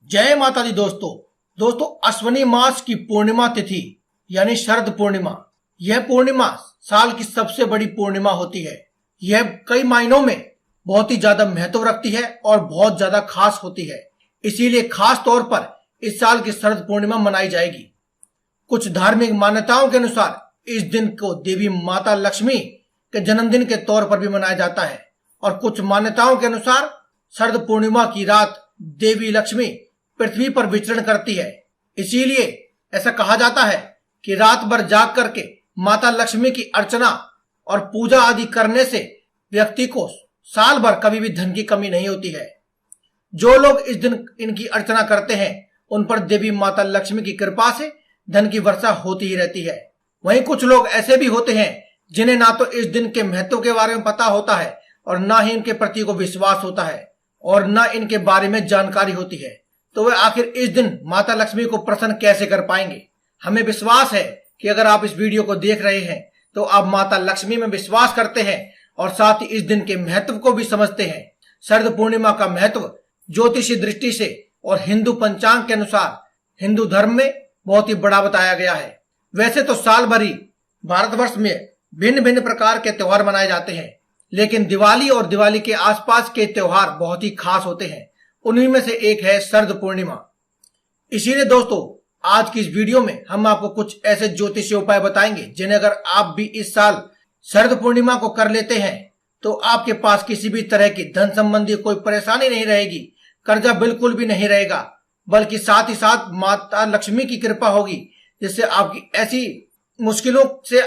जय माता दी दोस्तों अश्वनी मास की पूर्णिमा तिथि यानी शरद पूर्णिमा, यह पूर्णिमा साल की सबसे बड़ी पूर्णिमा होती है। यह कई मायनों में बहुत ही ज्यादा महत्व रखती है और बहुत ज्यादा खास होती है। इसीलिए खास तौर पर इस साल की शरद पूर्णिमा मनाई जाएगी। कुछ धार्मिक मान्यताओं के अनुसार इस दिन को देवी माता लक्ष्मी के जन्मदिन के तौर पर भी मनाया जाता है और कुछ मान्यताओं के अनुसार शरद पूर्णिमा की रात देवी लक्ष्मी पृथ्वी पर विचरण करती है। इसीलिए ऐसा कहा जाता है कि रात भर जाग करके माता लक्ष्मी की अर्चना और पूजा आदि करने से व्यक्ति को साल भर कभी भी धन की कमी नहीं होती है। जो लोग इस दिन इनकी अर्चना करते हैं उन पर देवी माता लक्ष्मी की कृपा से धन की वर्षा होती ही रहती है। वहीं कुछ लोग ऐसे भी होते हैं जिन्हें ना तो इस दिन के महत्व के बारे में पता होता है और ना ही इनके प्रति को विश्वास होता है और ना इनके बारे में जानकारी होती है। तो वे आखिर इस दिन माता लक्ष्मी को प्रसन्न कैसे कर पाएंगे। हमें विश्वास है कि अगर आप इस वीडियो को देख रहे हैं तो आप माता लक्ष्मी में विश्वास करते हैं और साथ ही इस दिन के महत्व को भी समझते हैं। शरद पूर्णिमा का महत्व ज्योतिषी दृष्टि से और हिंदू पंचांग के अनुसार हिंदू धर्म में बहुत ही बड़ा बताया गया है। वैसे तो साल भर ही भारतवर्ष में भिन्न भिन्न प्रकार के त्योहार मनाए जाते हैं, लेकिन दिवाली और दिवाली के आसपास के त्योहार बहुत ही खास होते हैं। उन्हीं में से एक है शरद पूर्णिमा। इसीलिए दोस्तों आज की इस वीडियो में हम आपको कुछ ऐसे ज्योतिषीय उपाय बताएंगे जिन्हें अगर आप भी इस साल शरद पूर्णिमा को कर लेते हैं तो आपके पास किसी भी तरह की धन संबंधी कोई परेशानी नहीं रहेगी, कर्जा बिल्कुल भी नहीं रहेगा, बल्कि साथ ही साथ माता लक्ष्मी की कृपा होगी जिससे आपकी ऐसी मुश्किलों से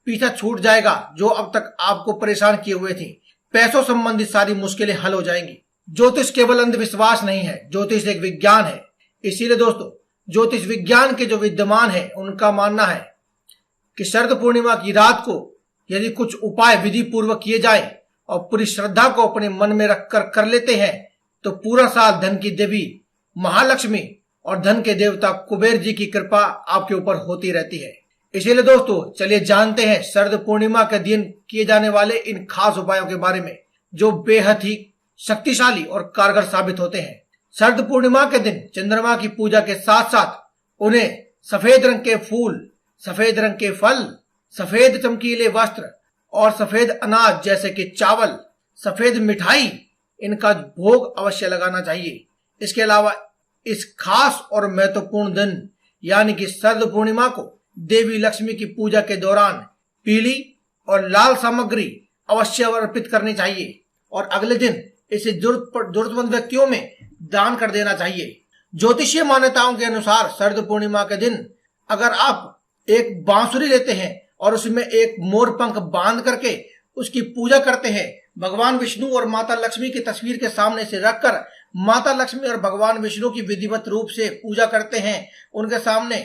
पीछा छूट जाएगा जो अब तक आपको परेशान किए हुए थी। पैसों संबंधित सारी मुश्किलें हल हो जाएंगी। ज्योतिष केवल अंधविश्वास नहीं है, ज्योतिष एक विज्ञान है। इसीलिए दोस्तों ज्योतिष विज्ञान के जो विद्वान है उनका मानना है कि शरद पूर्णिमा की रात को यदि कुछ उपाय विधि पूर्वक किए जाए और पूरी श्रद्धा को अपने मन में रखकर कर लेते हैं तो पूरा साल धन की देवी महालक्ष्मी और धन के देवता कुबेर जी की कृपा आपके ऊपर होती रहती है। इसीलिए दोस्तों चलिए जानते हैं शरद पूर्णिमा के दिन किए जाने वाले इन खास उपायों के बारे में जो बेहद ही शक्तिशाली और कारगर साबित होते हैं। शरद पूर्णिमा के दिन चंद्रमा की पूजा के साथ साथ उन्हें सफेद रंग के फूल, सफेद रंग के फल, सफेद चमकीले वस्त्र और सफेद अनाज जैसे कि चावल, सफेद मिठाई इनका भोग अवश्य लगाना चाहिए। इसके अलावा इस खास और महत्वपूर्ण दिन यानी कि शरद पूर्णिमा को देवी लक्ष्मी की पूजा के दौरान पीली और लाल सामग्री अवश्य अर्पित करनी चाहिए और अगले दिन इसे जरूरतमंद व्यक्तियों में दान कर देना चाहिए। ज्योतिषीय मान्यताओं के अनुसार शरद पूर्णिमा के दिन अगर आप एक बांसुरी लेते हैं और उसमें एक मोर पंख बांध करके उसकी पूजा करते हैं, भगवान विष्णु और माता लक्ष्मी की तस्वीर के सामने से रखकर माता लक्ष्मी और भगवान विष्णु की विधिवत रूप से पूजा करते हैं, उनके सामने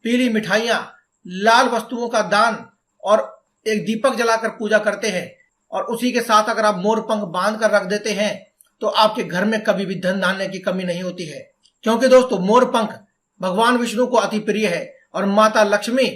पीली मिठाइयां, लाल वस्तुओं का दान और एक दीपक जलाकर पूजा करते हैं और उसी के साथ अगर आप मोर पंख बांध कर रख देते हैं तो आपके घर में कभी भी धन धान्य की कमी नहीं होती है। क्योंकि दोस्तों मोर पंख भगवान विष्णु को अति प्रिय है और माता लक्ष्मी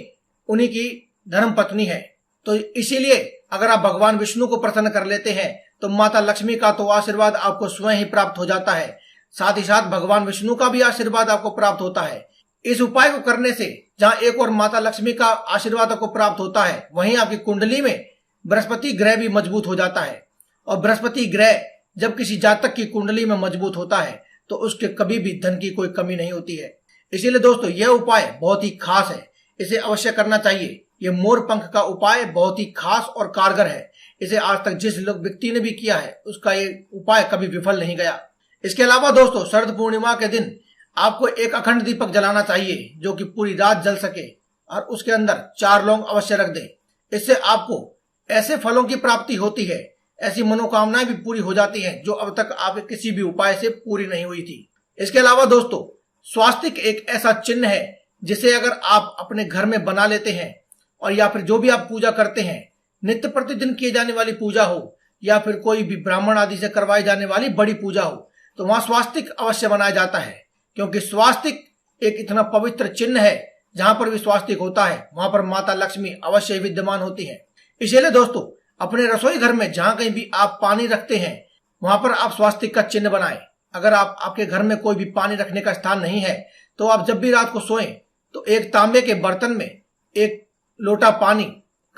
उन्हीं की धर्म पत्नी है। तो इसीलिए अगर आप भगवान विष्णु को प्रसन्न कर लेते हैं तो माता लक्ष्मी का तो आशीर्वाद आपको स्वयं ही प्राप्त हो जाता है, साथ ही साथ भगवान विष्णु का भी आशीर्वाद आपको प्राप्त होता है। इस उपाय को करने से जहां एक और माता लक्ष्मी का आशीर्वाद आपको प्राप्त होता है वहीं आपकी कुंडली में बृहस्पति ग्रह भी मजबूत हो जाता है और बृहस्पति ग्रह जब किसी जातक की कुंडली में मजबूत होता है तो उसके कभी भी धन की कोई कमी नहीं होती है। इसीलिए दोस्तों यह उपाय बहुत ही खास है, इसे अवश्य करना चाहिए। यह मोर पंख का उपाय बहुत ही खास और कारगर है। इसे आज तक जिस लोग व्यक्ति ने भी किया है उसका ये उपाय कभी विफल नहीं गया। इसके अलावा दोस्तों शरद पूर्णिमा के दिन आपको एक अखंड दीपक जलाना चाहिए जो कि पूरी रात जल सके और उसके अंदर 4 लौंग अवश्य रख दें। इससे आपको ऐसे फलों की प्राप्ति होती है, ऐसी मनोकामनाएं भी पूरी हो जाती हैं जो अब तक आपके किसी भी उपाय से पूरी नहीं हुई थी। इसके अलावा दोस्तों स्वास्तिक एक ऐसा चिन्ह है जिसे अगर आप अपने घर में बना लेते हैं और या फिर जो भी आप पूजा करते हैं, नित्य प्रतिदिन किए जाने वाली पूजा हो या फिर कोई भी ब्राह्मण आदि से करवाई जाने वाली बड़ी पूजा हो तो वहां स्वास्तिक अवश्य बनाया जाता है। क्योंकि स्वास्तिक एक इतना पवित्र चिन्ह है, जहां पर भी स्वास्तिक होता है वहां पर माता लक्ष्मी अवश्य विद्यमान होती है। इसलिए दोस्तों अपने रसोई घर में जहां कहीं भी आप पानी रखते हैं वहां पर आप स्वास्तिक का चिन्ह बनाएं। अगर आपके घर में कोई भी पानी रखने का स्थान नहीं है तो आप जब भी रात को सोएं तो एक तांबे के बर्तन में एक लोटा पानी,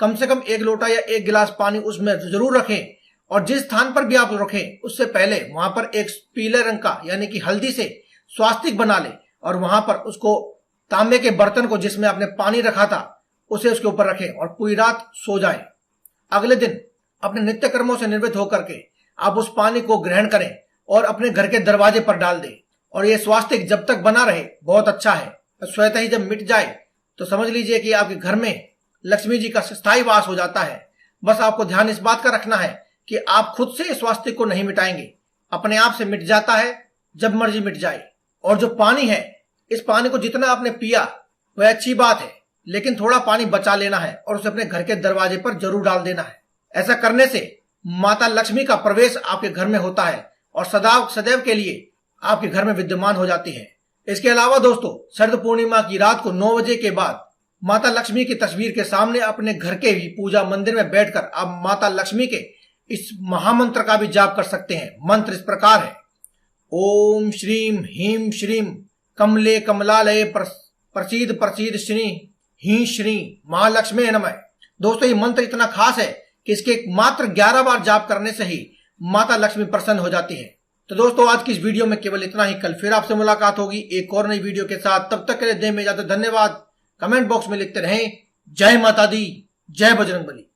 कम से कम 1 लोटा या 1 गिलास पानी उसमें जरूर रखें। और जिस स्थान पर भी आप रखें उससे पहले वहां पर एक पीले रंग का यानी कि हल्दी से स्वास्तिक बना ले और वहां पर उसको तांबे के बर्तन को जिसमें आपने पानी रखा था उसे उसके ऊपर रखें और पूरी रात सो जाएं। अगले दिन अपने नित्य कर्मों से निवृत्त होकर के आप उस पानी को ग्रहण करें और अपने घर के दरवाजे पर डाल दें। और ये स्वास्तिक जब तक बना रहे बहुत अच्छा है, स्वतः ही जब मिट जाए तो समझ लीजिए कि आपके घर में लक्ष्मी जी का स्थायी वास हो जाता है। बस आपको ध्यान इस बात का रखना है कि आप खुद से इस स्वास्तिक को नहीं मिटाएंगे, अपने आप से मिट जाता है, जब मर्जी मिट जाए। और जो पानी है, इस पानी को जितना आपने पिया वह अच्छी बात है, लेकिन थोड़ा पानी बचा लेना है और उसे अपने घर के दरवाजे पर जरूर डाल देना है। ऐसा करने से माता लक्ष्मी का प्रवेश आपके घर में होता है और सदैव के लिए आपके घर में विद्यमान हो जाती है। इसके अलावा दोस्तों, शरद पूर्णिमा की रात को 9 बजे के बाद माता लक्ष्मी की तस्वीर के सामने अपने घर के ही पूजा मंदिर में बैठकर आप माता लक्ष्मी के इस महामंत्र का भी जाप कर सकते हैं। मंत्र इस प्रकार है, ओम श्रीम ह्रीम श्रीम कमले कमलालये प्रसीद प्रसीद श्री ही श्री महालक्ष्मी नमः। दोस्तों, ये मंत्र इतना खास है कि इसके मात्र 11 बार जाप करने से ही माता लक्ष्मी प्रसन्न हो जाती है। तो दोस्तों, आज की इस वीडियो में केवल इतना ही। कल फिर आपसे मुलाकात होगी एक और नई वीडियो के साथ। तब तक के लिए दें में इजाजत। धन्यवाद। कमेंट बॉक्स में लिखते रहें जय माता दी, जय बजरंगबली।